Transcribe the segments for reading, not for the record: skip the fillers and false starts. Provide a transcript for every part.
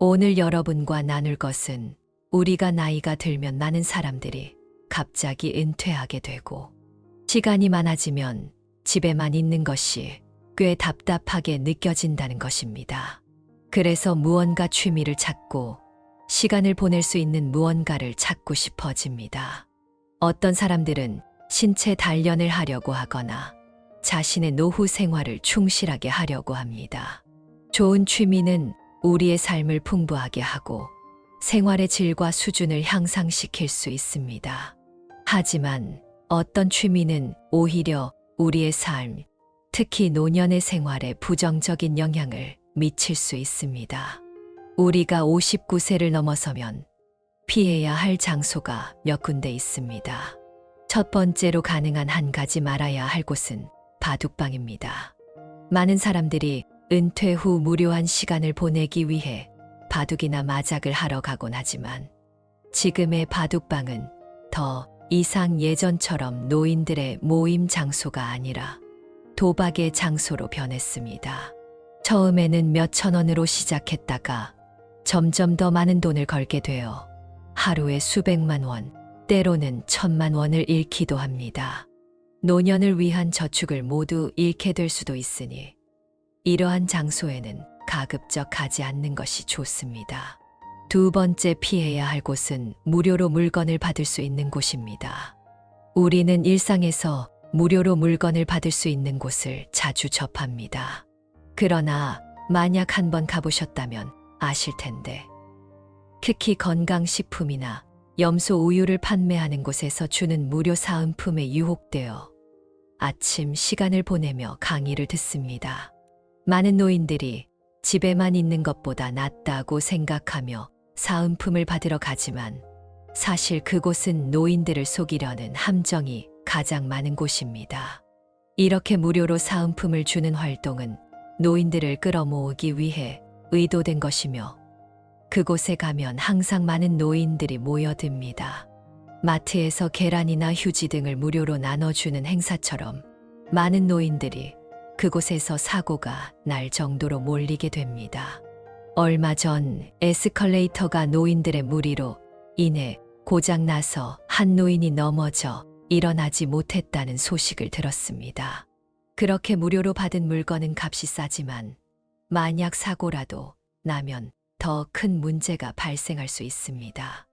오늘 여러분과 나눌 것은 우리가 나이가 들면 많은 사람들이 갑자기 은퇴하게 되고 시간이 많아지면 집에만 있는 것이 꽤 답답하게 느껴진다는 것입니다. 그래서 무언가 취미를 찾고 시간을 보낼 수 있는 무언가를 찾고 싶어집니다. 어떤 사람들은 신체 단련을 하려고 하거나 자신의 노후 생활을 충실하게 하려고 합니다. 좋은 취미는 우리의 삶을 풍부하게 하고 생활의 질과 수준을 향상시킬 수 있습니다. 하지만 어떤 취미는 오히려 우리의 삶, 특히 노년의 생활에 부정적인 영향을 미칠 수 있습니다. 우리가 59세를 넘어서면 피해야 할 장소가 몇 군데 있습니다. 첫 번째로 가능한 한 가지 말아야 할 곳은 바둑방입니다. 많은 사람들이 은퇴 후 무료한 시간을 보내기 위해 바둑이나 마작을 하러 가곤 하지만 지금의 바둑방은 더 이상 예전처럼 노인들의 모임 장소가 아니라 도박의 장소로 변했습니다. 처음에는 몇천 원으로 시작했다가 점점 더 많은 돈을 걸게 되어 하루에 수백만 원, 때로는 천만 원을 잃기도 합니다. 노년을 위한 저축을 모두 잃게 될 수도 있으니 이러한 장소에는 가급적 가지 않는 것이 좋습니다. 두 번째 피해야 할 곳은 무료로 물건을 받을 수 있는 곳입니다. 우리는 일상에서 무료로 물건을 받을 수 있는 곳을 자주 접합니다. 그러나 만약 한번 가보셨다면 아실 텐데 특히 건강식품이나 염소 우유를 판매하는 곳에서 주는 무료 사은품에 유혹되어 아침 시간을 보내며 강의를 듣습니다. 많은 노인들이 집에만 있는 것보다 낫다고 생각하며 사은품을 받으러 가지만 사실 그곳은 노인들을 속이려는 함정이 가장 많은 곳입니다. 이렇게 무료로 사은품을 주는 활동은 노인들을 끌어모으기 위해 의도된 것이며 그곳에 가면 항상 많은 노인들이 모여듭니다. 마트에서 계란이나 휴지 등을 무료로 나눠주는 행사처럼 많은 노인들이 그곳에서 사고가 날 정도로 몰리게 됩니다. 얼마 전 에스컬레이터가 노인들의 무리로 인해 고장나서 한 노인이 넘어져 일어나지 못했다는 소식을 들었습니다. 그렇게 무료로 받은 물건은 값이 싸지만 만약 사고라도 나면 더 큰 문제가 발생할 수 있습니다.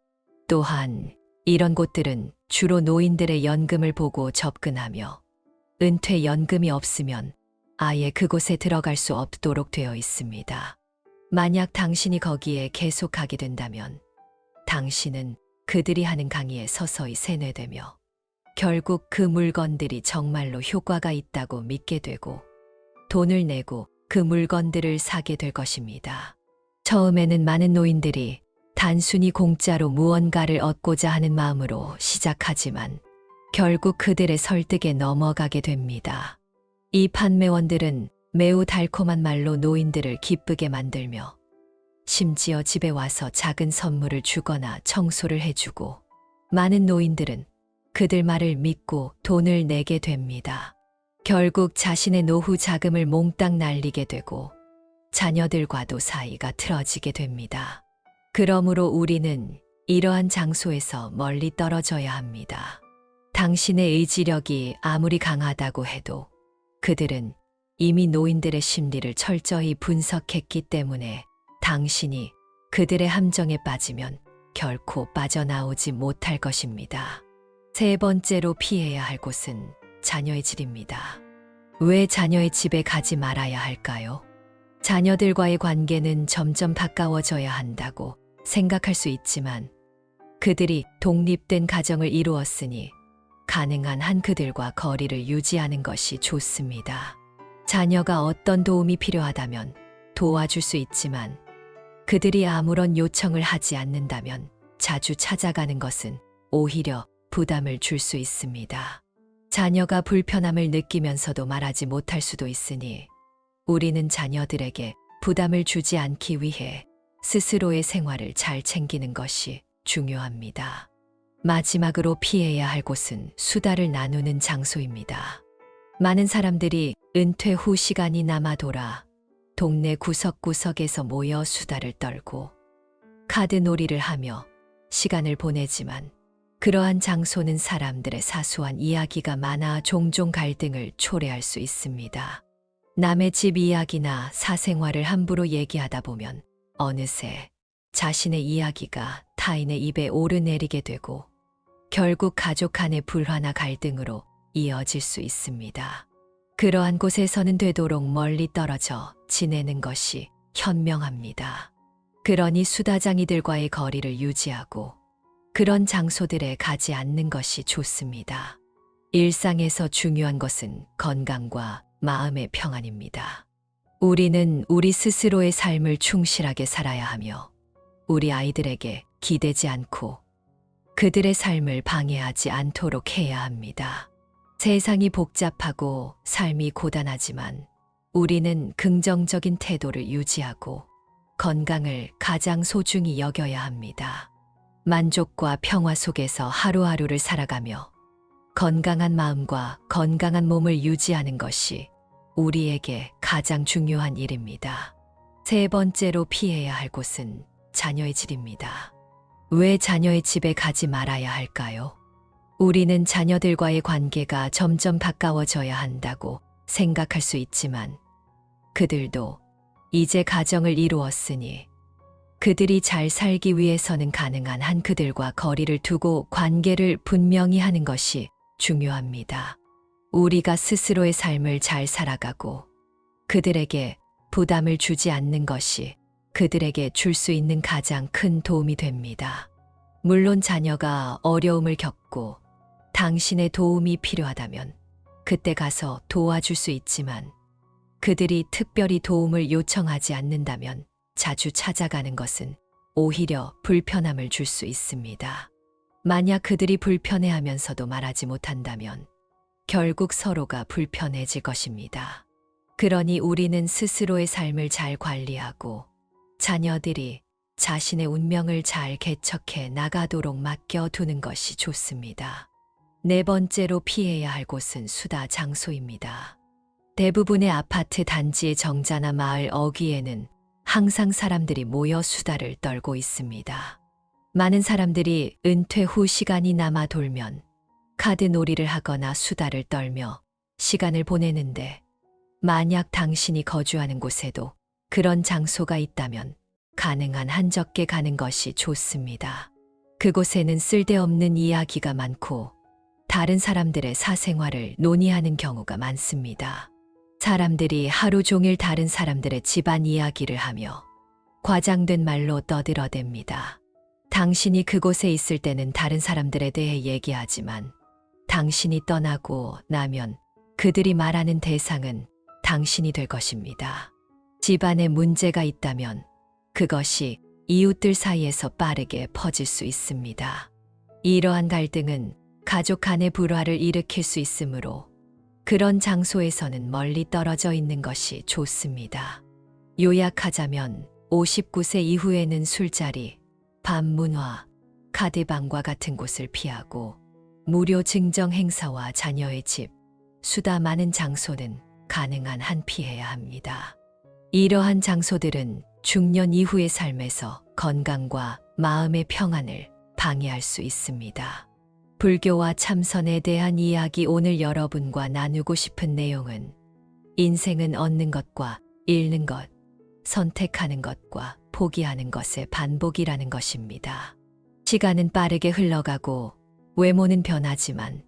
또한 이런 곳들은 주로 노인들의 연금을 보고 접근하며 은퇴연금이 없으면 아예 그곳에 들어갈 수 없도록 되어 있습니다. 만약 당신이 거기에 계속 가게 된다면 당신은 그들이 하는 강의에 서서히 세뇌되며 결국 그 물건들이 정말로 효과가 있다고 믿게 되고 돈을 내고 그 물건들을 사게 될 것입니다. 처음에는 많은 노인들이 단순히 공짜로 무언가를 얻고자 하는 마음으로 시작하지만 결국 그들의 설득에 넘어가게 됩니다. 이 판매원들은 매우 달콤한 말로 노인들을 기쁘게 만들며 심지어 집에 와서 작은 선물을 주거나 청소를 해주고 많은 노인들은 그들 말을 믿고 돈을 내게 됩니다. 결국 자신의 노후 자금을 몽땅 날리게 되고 자녀들과도 사이가 틀어지게 됩니다. 그러므로 우리는 이러한 장소에서 멀리 떨어져야 합니다. 당신의 의지력이 아무리 강하다고 해도 그들은 이미 노인들의 심리를 철저히 분석했기 때문에 당신이 그들의 함정에 빠지면 결코 빠져나오지 못할 것입니다. 세 번째로 피해야 할 곳은 자녀의 집입니다. 왜 자녀의 집에 가지 말아야 할까요? 자녀들과의 관계는 점점 가까워져야 한다고 생각할 수 있지만 그들이 독립된 가정을 이루었으니 가능한 한 그들과 거리를 유지하는 것이 좋습니다. 자녀가 어떤 도움이 필요하다면 도와줄 수 있지만 그들이 아무런 요청을 하지 않는다면 자주 찾아가는 것은 오히려 부담을 줄 수 있습니다. 자녀가 불편함을 느끼면서도 말하지 못할 수도 있으니 우리는 자녀들에게 부담을 주지 않기 위해 스스로의 생활을 잘 챙기는 것이 중요합니다. 마지막으로 피해야 할 곳은 수다를 나누는 장소입니다. 많은 사람들이 은퇴 후 시간이 남아 돌아 동네 구석구석에서 모여 수다를 떨고 카드놀이를 하며 시간을 보내지만 그러한 장소는 사람들의 사소한 이야기가 많아 종종 갈등을 초래할 수 있습니다. 남의 집 이야기나 사생활을 함부로 얘기하다 보면 어느새 자신의 이야기가 타인의 입에 오르내리게 되고 결국 가족 간의 불화나 갈등으로 이어질 수 있습니다. 그러한 곳에서는 되도록 멀리 떨어져 지내는 것이 현명합니다. 그러니 수다장이들과의 거리를 유지하고 그런 장소들에 가지 않는 것이 좋습니다. 일상에서 중요한 것은 건강과 마음의 평안입니다. 우리는 우리 스스로의 삶을 충실하게 살아야 하며 우리 아이들에게 기대지 않고 그들의 삶을 방해하지 않도록 해야 합니다. 세상이 복잡하고 삶이 고단하지만 우리는 긍정적인 태도를 유지하고 건강을 가장 소중히 여겨야 합니다. 만족과 평화 속에서 하루하루를 살아가며 건강한 마음과 건강한 몸을 유지하는 것이 우리에게 가장 중요한 일입니다. 세 번째로 피해야 할 곳은 자녀의 집입니다. 왜 자녀의 집에 가지 말아야 할까요? 우리는 자녀들과의 관계가 점점 가까워져야 한다고 생각할 수 있지만 그들도 이제 가정을 이루었으니 그들이 잘 살기 위해서는 가능한 한 그들과 거리를 두고 관계를 분명히 하는 것이 중요합니다. 우리가 스스로의 삶을 잘 살아가고 그들에게 부담을 주지 않는 것이 그들에게 줄 수 있는 가장 큰 도움이 됩니다. 물론 자녀가 어려움을 겪고 당신의 도움이 필요하다면 그때 가서 도와줄 수 있지만 그들이 특별히 도움을 요청하지 않는다면 자주 찾아가는 것은 오히려 불편함을 줄 수 있습니다. 만약 그들이 불편해하면서도 말하지 못한다면 결국 서로가 불편해질 것입니다. 그러니 우리는 스스로의 삶을 잘 관리하고 자녀들이 자신의 운명을 잘 개척해 나가도록 맡겨두는 것이 좋습니다. 네 번째로 피해야 할 곳은 수다 장소입니다. 대부분의 아파트 단지의 정자나 마을 어귀에는 항상 사람들이 모여 수다를 떨고 있습니다. 많은 사람들이 은퇴 후 시간이 남아 돌면 카드놀이를 하거나 수다를 떨며 시간을 보내는데 만약 당신이 거주하는 곳에도 그런 장소가 있다면 가능한 한 적게 가는 것이 좋습니다. 그곳에는 쓸데없는 이야기가 많고 다른 사람들의 사생활을 논의하는 경우가 많습니다. 사람들이 하루 종일 다른 사람들의 집안 이야기를 하며 과장된 말로 떠들어댑니다. 당신이 그곳에 있을 때는 다른 사람들에 대해 얘기하지만 당신이 떠나고 나면 그들이 말하는 대상은 당신이 될 것입니다. 집안에 문제가 있다면 그것이 이웃들 사이에서 빠르게 퍼질 수 있습니다. 이러한 갈등은 가족 간의 불화를 일으킬 수 있으므로 그런 장소에서는 멀리 떨어져 있는 것이 좋습니다. 요약하자면 59세 이후에는 술자리, 밤문화, 카드방과 같은 곳을 피하고 무료 증정 행사와 자녀의 집, 수다 많은 장소는 가능한 한 피해야 합니다. 이러한 장소들은 중년 이후의 삶에서 건강과 마음의 평안을 방해할 수 있습니다. 불교와 참선에 대한 이야기 오늘 여러분과 나누고 싶은 내용은 인생은 얻는 것과 잃는 것, 선택하는 것과 포기하는 것의 반복이라는 것입니다. 시간은 빠르게 흘러가고 외모는 변하지만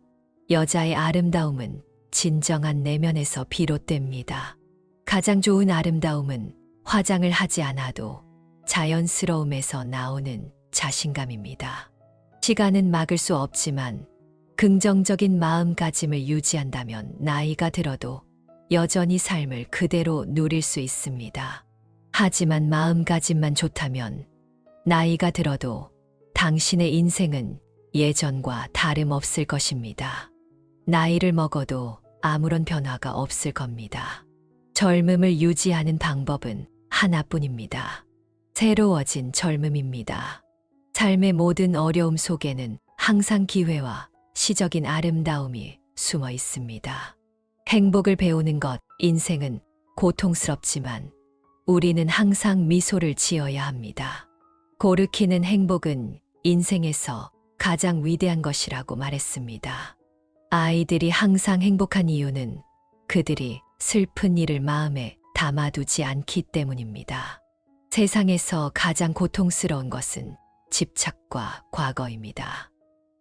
여자의 아름다움은 진정한 내면에서 비롯됩니다. 가장 좋은 아름다움은 화장을 하지 않아도 자연스러움에서 나오는 자신감입니다. 시간은 막을 수 없지만 긍정적인 마음가짐을 유지한다면 나이가 들어도 여전히 삶을 그대로 누릴 수 있습니다. 하지만 마음가짐만 좋다면 나이가 들어도 당신의 인생은 예전과 다름없을 것입니다. 나이를 먹어도 아무런 변화가 없을 겁니다. 젊음을 유지하는 방법은 하나뿐입니다. 새로워진 젊음입니다. 삶의 모든 어려움 속에는 항상 기회와 시적인 아름다움이 숨어 있습니다. 행복을 배우는 것, 인생은 고통스럽지만 우리는 항상 미소를 지어야 합니다. 고르키는 행복은 인생에서 가장 위대한 것이라고 말했습니다. 아이들이 항상 행복한 이유는 그들이 슬픈 일을 마음에 담아두지 않기 때문입니다. 세상에서 가장 고통스러운 것은 집착과 과거입니다.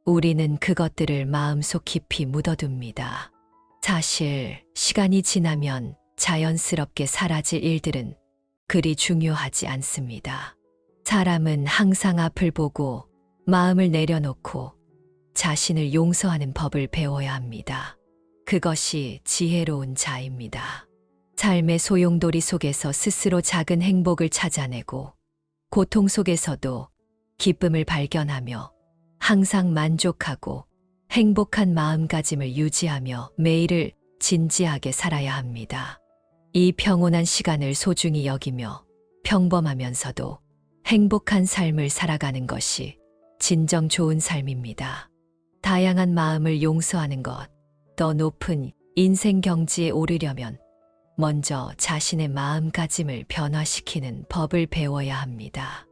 우리는 그것들을 마음속 깊이 묻어둡니다. 사실 시간이 지나면 자연스럽게 사라질 일들은 그리 중요하지 않습니다. 사람은 항상 앞을 보고 마음을 내려놓고 자신을 용서하는 법을 배워야 합니다. 그것이 지혜로운 자입니다. 삶의 소용돌이 속에서 스스로 작은 행복을 찾아내고 고통 속에서도 기쁨을 발견하며 항상 만족하고 행복한 마음가짐을 유지하며 매일을 진지하게 살아야 합니다. 이 평온한 시간을 소중히 여기며 평범하면서도 행복한 삶을 살아가는 것이 진정 좋은 삶입니다. 다양한 마음을 용서하는 것, 더 높은 인생 경지에 오르려면 먼저 자신의 마음가짐을 변화시키는 법을 배워야 합니다.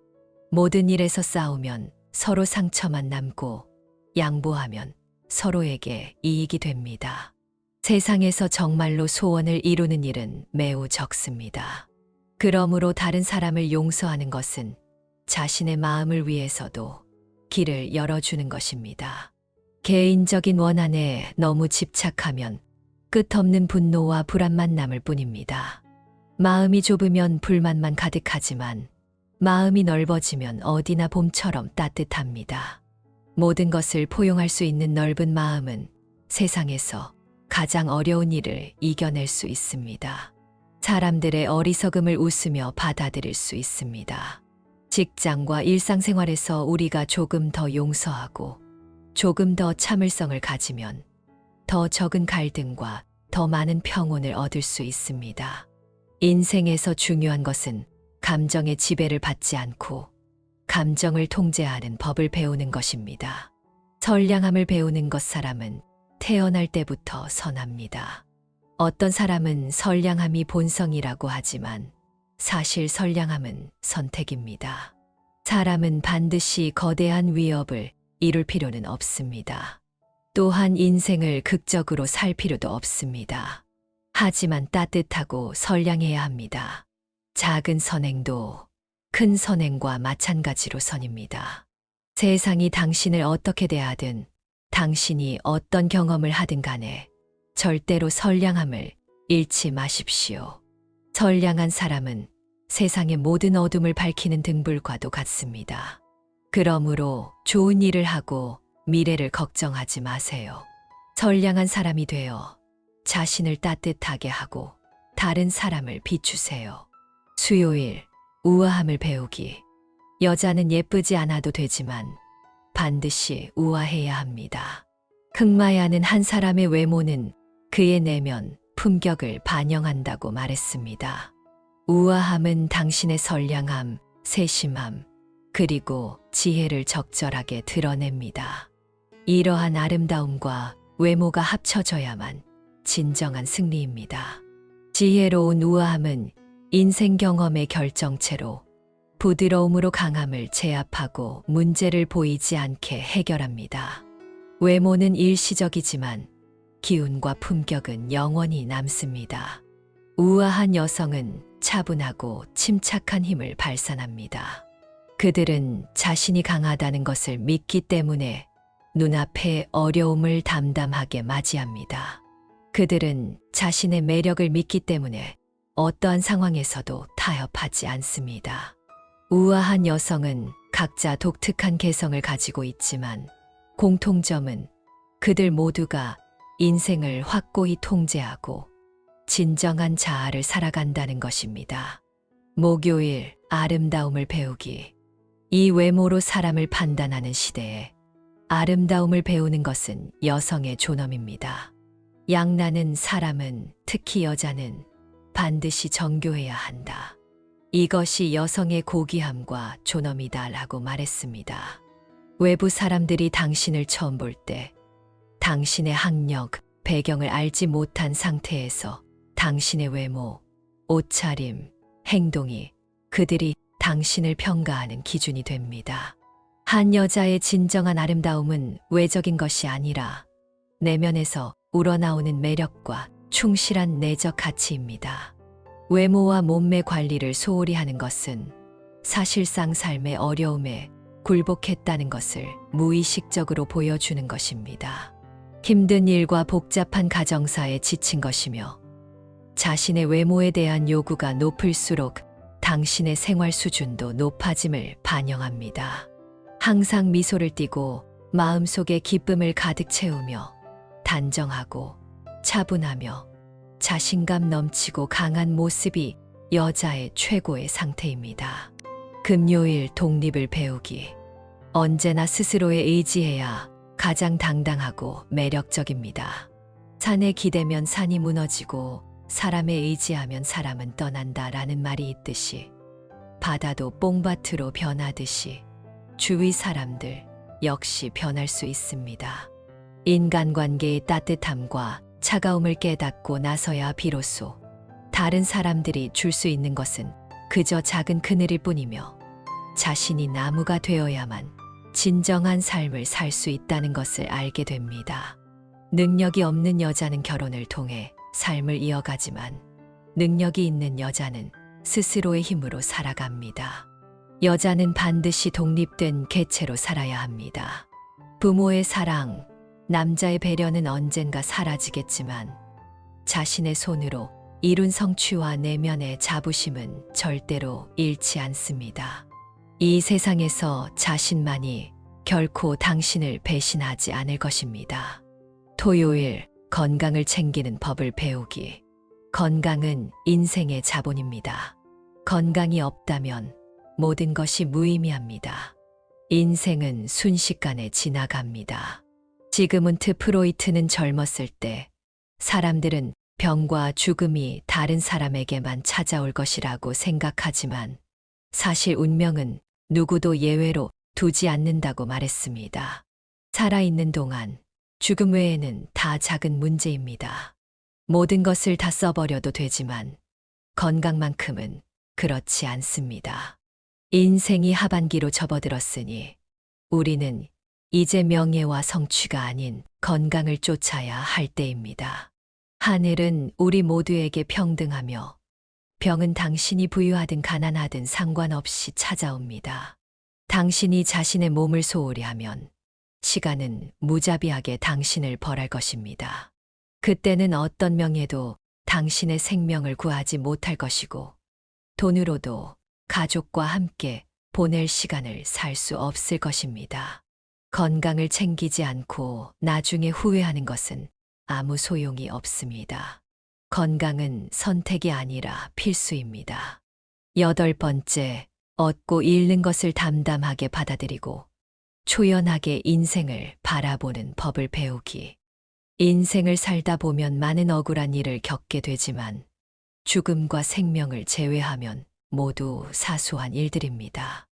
모든 일에서 싸우면 서로 상처만 남고 양보하면 서로에게 이익이 됩니다. 세상에서 정말로 소원을 이루는 일은 매우 적습니다. 그러므로 다른 사람을 용서하는 것은 자신의 마음을 위해서도 길을 열어주는 것입니다. 개인적인 원한에 너무 집착하면 끝없는 분노와 불안만 남을 뿐입니다. 마음이 좁으면 불만만 가득하지만 마음이 넓어지면 어디나 봄처럼 따뜻합니다. 모든 것을 포용할 수 있는 넓은 마음은 세상에서 가장 어려운 일을 이겨낼 수 있습니다. 사람들의 어리석음을 웃으며 받아들일 수 있습니다. 직장과 일상생활에서 우리가 조금 더 용서하고 조금 더 참을성을 가지면 더 적은 갈등과 더 많은 평온을 얻을 수 있습니다. 인생에서 중요한 것은 감정의 지배를 받지 않고 감정을 통제하는 법을 배우는 것입니다. 선량함을 배우는 것 사람은 태어날 때부터 선합니다. 어떤 사람은 선량함이 본성이라고 하지만 사실 선량함은 선택입니다. 사람은 반드시 거대한 위협을 이룰 필요는 없습니다. 또한 인생을 극적으로 살 필요도 없습니다. 하지만 따뜻하고 선량해야 합니다. 작은 선행도 큰 선행과 마찬가지로 선입니다. 세상이 당신을 어떻게 대하든 당신이 어떤 경험을 하든 간에 절대로 선량함을 잃지 마십시오. 선량한 사람은 세상의 모든 어둠을 밝히는 등불과도 같습니다. 그러므로 좋은 일을 하고 미래를 걱정하지 마세요. 선량한 사람이 되어 자신을 따뜻하게 하고 다른 사람을 비추세요. 수요일, 우아함을 배우기. 여자는 예쁘지 않아도 되지만 반드시 우아해야 합니다. 흑마야는 한 사람의 외모는 그의 내면, 품격을 반영한다고 말했습니다. 우아함은 당신의 선량함, 세심함, 그리고 지혜를 적절하게 드러냅니다. 이러한 아름다움과 외모가 합쳐져야만 진정한 승리입니다. 지혜로운 우아함은 인생 경험의 결정체로 부드러움으로 강함을 제압하고 문제를 보이지 않게 해결합니다. 외모는 일시적이지만 기운과 품격은 영원히 남습니다. 우아한 여성은 차분하고 침착한 힘을 발산합니다. 그들은 자신이 강하다는 것을 믿기 때문에 눈앞의 어려움을 담담하게 맞이합니다. 그들은 자신의 매력을 믿기 때문에 어떠한 상황에서도 타협하지 않습니다. 우아한 여성은 각자 독특한 개성을 가지고 있지만 공통점은 그들 모두가 인생을 확고히 통제하고 진정한 자아를 살아간다는 것입니다. 목요일, 아름다움을 배우기. 이 외모로 사람을 판단하는 시대에 아름다움을 배우는 것은 여성의 존엄입니다. 양나는 사람은, 특히 여자는 반드시 정교해야 한다. 이것이 여성의 고귀함과 존엄이다라고 말했습니다. 외부 사람들이 당신을 처음 볼 때 당신의 학력, 배경을 알지 못한 상태에서 당신의 외모, 옷차림, 행동이 그들이 당신을 평가하는 기준이 됩니다. 한 여자의 진정한 아름다움은 외적인 것이 아니라 내면에서 우러나오는 매력과 충실한 내적 가치입니다. 외모와 몸매 관리를 소홀히 하는 것은 사실상 삶의 어려움에 굴복했다는 것을 무의식적으로 보여주는 것입니다. 힘든 일과 복잡한 가정사에 지친 것이며 자신의 외모에 대한 요구가 높을수록 당신의 생활 수준도 높아짐을 반영합니다. 항상 미소를 띠고 마음속에 기쁨을 가득 채우며 단정하고 차분하며 자신감 넘치고 강한 모습이 여자의 최고의 상태입니다. 금요일 독립을 배우기. 언제나 스스로에 의지해야 가장 당당하고 매력적입니다. 산에 기대면 산이 무너지고 사람에 의지하면 사람은 떠난다라는 말이 있듯이 바다도 뽕밭으로 변하듯이 주위 사람들 역시 변할 수 있습니다. 인간관계의 따뜻함과 차가움을 깨닫고 나서야 비로소 다른 사람들이 줄 수 있는 것은 그저 작은 그늘일 뿐이며 자신이 나무가 되어야만 진정한 삶을 살 수 있다는 것을 알게 됩니다. 능력이 없는 여자는 결혼을 통해 삶을 이어가지만 능력이 있는 여자는 스스로의 힘으로 살아갑니다. 여자는 반드시 독립된 개체로 살아야 합니다. 부모의 사랑, 남자의 배려는 언젠가 사라지겠지만 자신의 손으로 이룬 성취와 내면의 자부심은 절대로 잃지 않습니다. 이 세상에서 자신만이 결코 당신을 배신하지 않을 것입니다. 토요일, 건강을 챙기는 법을 배우기. 건강은 인생의 자본입니다. 건강이 없다면 모든 것이 무의미합니다. 인생은 순식간에 지나갑니다. 지그문트 프로이트는 젊었을 때 사람들은 병과 죽음이 다른 사람에게만 찾아올 것이라고 생각하지만 사실 운명은 누구도 예외로 두지 않는다고 말했습니다. 살아있는 동안 죽음 외에는 다 작은 문제입니다. 모든 것을 다 써버려도 되지만 건강만큼은 그렇지 않습니다. 인생이 하반기로 접어들었으니 우리는 이제 명예와 성취가 아닌 건강을 쫓아야 할 때입니다. 하늘은 우리 모두에게 평등하며 병은 당신이 부유하든 가난하든 상관없이 찾아옵니다. 당신이 자신의 몸을 소홀히 하면 시간은 무자비하게 당신을 벌할 것입니다. 그때는 어떤 명예도 당신의 생명을 구하지 못할 것이고 돈으로도 가족과 함께 보낼 시간을 살 수 없을 것입니다. 건강을 챙기지 않고 나중에 후회하는 것은 아무 소용이 없습니다. 건강은 선택이 아니라 필수입니다. 8번째, 얻고 잃는 것을 담담하게 받아들이고 초연하게 인생을 바라보는 법을 배우기. 인생을 살다 보면 많은 억울한 일을 겪게 되지만 죽음과 생명을 제외하면 모두 사소한 일들입니다.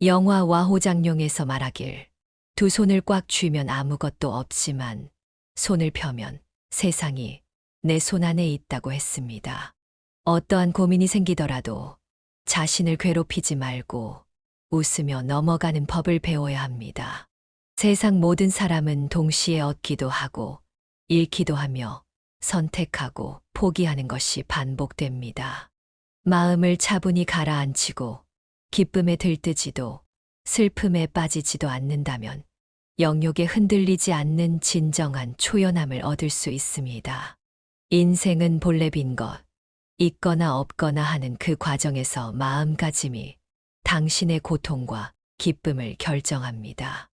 영화 와호장룡에서 말하길 두 손을 꽉 쥐면 아무것도 없지만 손을 펴면 세상이 내 손 안에 있다고 했습니다. 어떠한 고민이 생기더라도 자신을 괴롭히지 말고 웃으며 넘어가는 법을 배워야 합니다. 세상 모든 사람은 동시에 얻기도 하고 잃기도 하며 선택하고 포기하는 것이 반복됩니다. 마음을 차분히 가라앉히고 기쁨에 들뜨지도 슬픔에 빠지지도 않는다면 영욕에 흔들리지 않는 진정한 초연함을 얻을 수 있습니다. 인생은 본래 빈 것, 있거나 없거나 하는 그 과정에서 마음가짐이 당신의 고통과 기쁨을 결정합니다.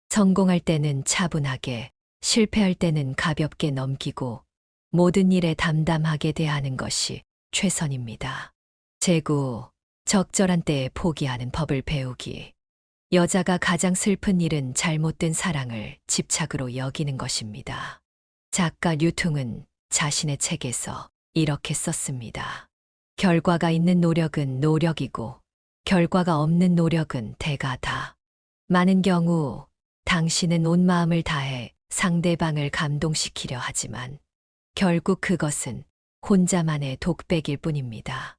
성공할 때는 차분하게, 실패할 때는 가볍게 넘기고 모든 일에 담담하게 대하는 것이 최선입니다. 재구, 적절한 때에 포기하는 법을 배우기. 여자가 가장 슬픈 일은 잘못된 사랑을 집착으로 여기는 것입니다. 작가 류퉁은 자신의 책에서 이렇게 썼습니다. 결과가 있는 노력은 노력이고 결과가 없는 노력은 대가다. 많은 경우 당신은 온 마음을 다해 상대방을 감동시키려 하지만 결국 그것은 혼자만의 독백일 뿐입니다.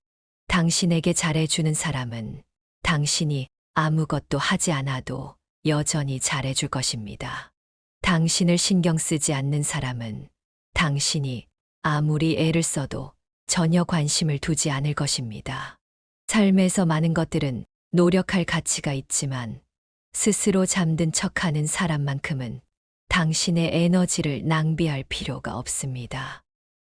당신에게 잘해주는 사람은 당신이 아무것도 하지 않아도 여전히 잘해줄 것입니다. 당신을 신경 쓰지 않는 사람은 당신이 아무리 애를 써도 전혀 관심을 두지 않을 것입니다. 삶에서 많은 것들은 노력할 가치가 있지만 스스로 잠든 척하는 사람만큼은 당신의 에너지를 낭비할 필요가 없습니다.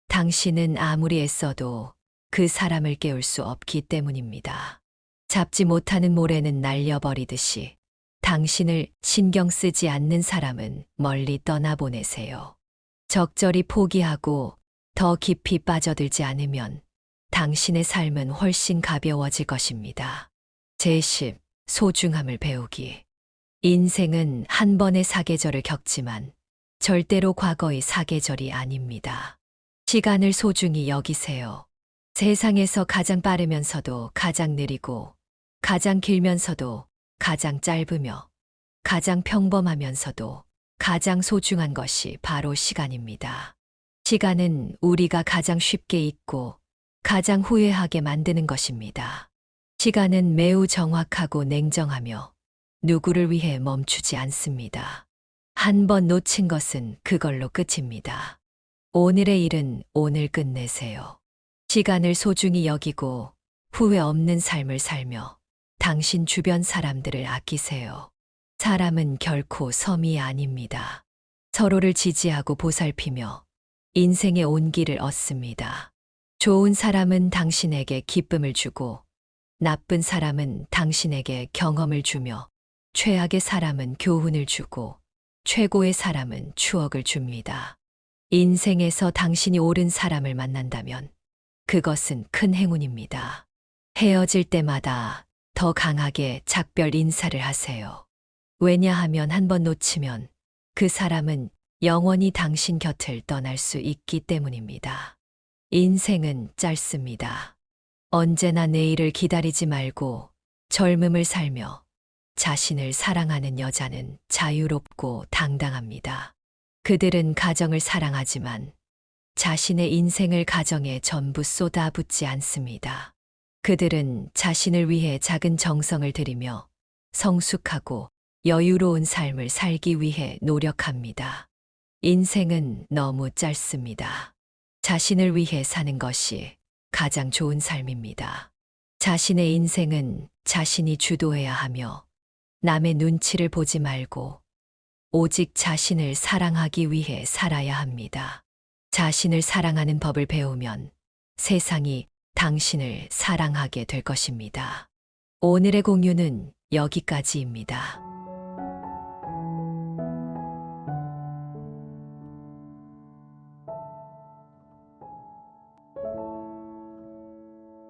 당신은 아무리 애써도 그 사람을 깨울 수 없기 때문입니다. 잡지 못하는 모래는 날려버리듯이 당신을 신경 쓰지 않는 사람은 멀리 떠나보내세요. 적절히 포기하고 더 깊이 빠져들지 않으면 당신의 삶은 훨씬 가벼워질 것입니다. 제10. 소중함을 배우기. 인생은 한 번의 사계절을 겪지만 절대로 과거의 사계절이 아닙니다. 시간을 소중히 여기세요. 세상에서 가장 빠르면서도 가장 느리고 가장 길면서도 가장 짧으며 가장 평범하면서도 가장 소중한 것이 바로 시간입니다. 시간은 우리가 가장 쉽게 잊고 가장 후회하게 만드는 것입니다. 시간은 매우 정확하고 냉정하며 누구를 위해 멈추지 않습니다. 한 번 놓친 것은 그걸로 끝입니다. 오늘의 일은 오늘 끝내세요. 시간을 소중히 여기고 후회 없는 삶을 살며 당신 주변 사람들을 아끼세요. 사람은 결코 섬이 아닙니다. 서로를 지지하고 보살피며 인생의 온기를 얻습니다. 좋은 사람은 당신에게 기쁨을 주고 나쁜 사람은 당신에게 경험을 주며 최악의 사람은 교훈을 주고 최고의 사람은 추억을 줍니다. 인생에서 당신이 옳은 사람을 만난다면 그것은 큰 행운입니다. 헤어질 때마다 더 강하게 작별 인사를 하세요. 왜냐하면 한 번 놓치면 그 사람은 영원히 당신 곁을 떠날 수 있기 때문입니다. 인생은 짧습니다. 언제나 내일을 기다리지 말고 젊음을 살며 자신을 사랑하는 여자는 자유롭고 당당합니다. 그들은 가정을 사랑하지만 자신의 인생을 가정에 전부 쏟아붓지 않습니다. 그들은 자신을 위해 작은 정성을 들이며 성숙하고 여유로운 삶을 살기 위해 노력합니다. 인생은 너무 짧습니다. 자신을 위해 사는 것이 가장 좋은 삶입니다. 자신의 인생은 자신이 주도해야 하며 남의 눈치를 보지 말고 오직 자신을 사랑하기 위해 살아야 합니다. 자신을 사랑하는 법을 배우면 세상이 당신을 사랑하게 될 것입니다. 오늘의 공유는 여기까지입니다.